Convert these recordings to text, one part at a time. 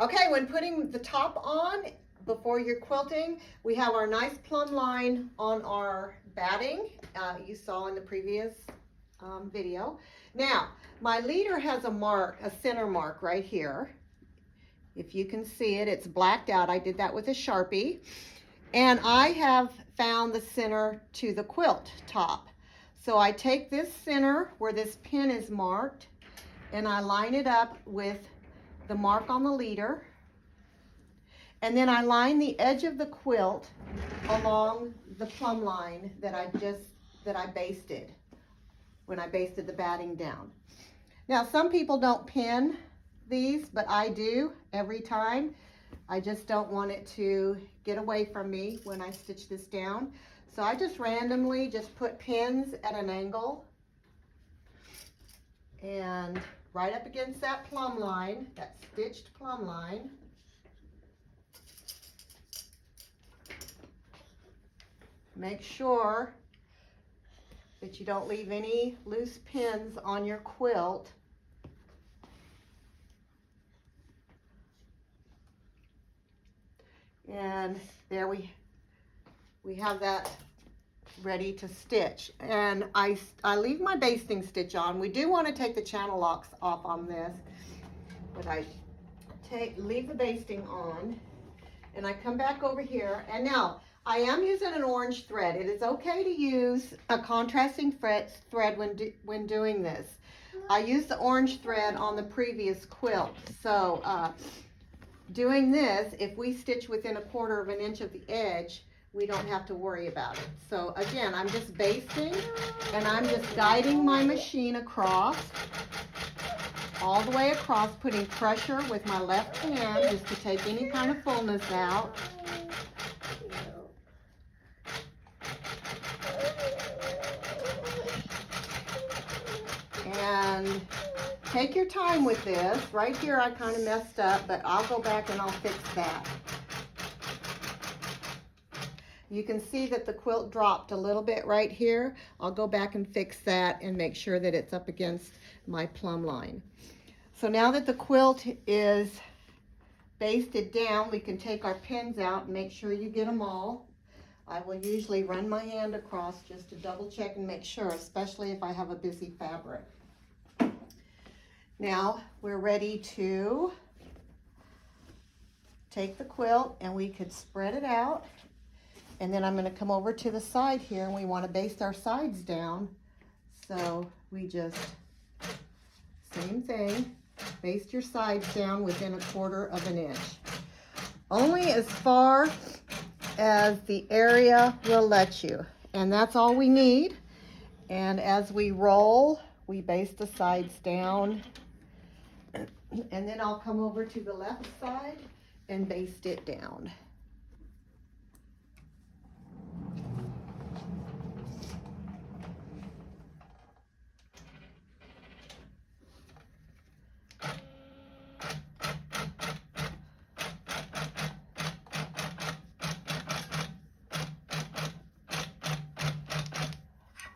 Okay, when putting the top on, before you're quilting, we have our nice plumb line on our batting. You saw in the previous video. Now, my leader has a mark, a center mark right here. If you can see it, it's blacked out. I did that with a Sharpie. And I have found the center to the quilt top. So I take this center where this pin is marked and I line it up with the mark on the leader. And then I line the edge of the quilt along the plumb line that I basted when I basted the batting down. Now, some people don't pin these, but I do every time. I just don't want it to get away from me when I stitch this down. So I just randomly just put pins at an angle and right up against that plumb line, that stitched plumb line. Make sure that you don't leave any loose pins on your quilt. And there we have that ready to stitch. And I leave my basting stitch on. We do want to take the channel locks off on this, but I leave the basting on, and I come back over here. And now I am using an orange thread. It is okay to use a contrasting thread when doing this. I used the orange thread on the previous quilt. So doing this, if we stitch within 1/4 of an inch of the edge, we don't have to worry about it. So again, I'm just basting and I'm just guiding my machine across, all the way across, putting pressure with my left hand just to take any kind of fullness out. And take your time with this. Right here I kind of messed up, but I'll go back and I'll fix that. You can see that the quilt dropped a little bit right here. I'll go back and fix that and make sure that it's up against my plumb line. So now that the quilt is basted down, we can take our pins out and make sure you get them all. I will usually run my hand across just to double check and make sure, especially if I have a busy fabric. Now we're ready to take the quilt and we could spread it out. And then I'm going to come over to the side here, and we want to baste our sides down. So we just, same thing, baste your sides down within 1/4 of an inch. Only as far as the area will let you. And that's all we need. And as we roll, we baste the sides down. And then I'll come over to the left side and baste it down.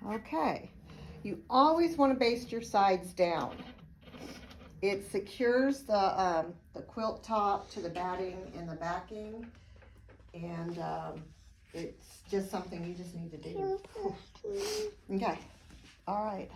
Okay, you always want to baste your sides down. It secures the quilt top to the batting and the backing, and it's just something you just need to do. Okay, all right.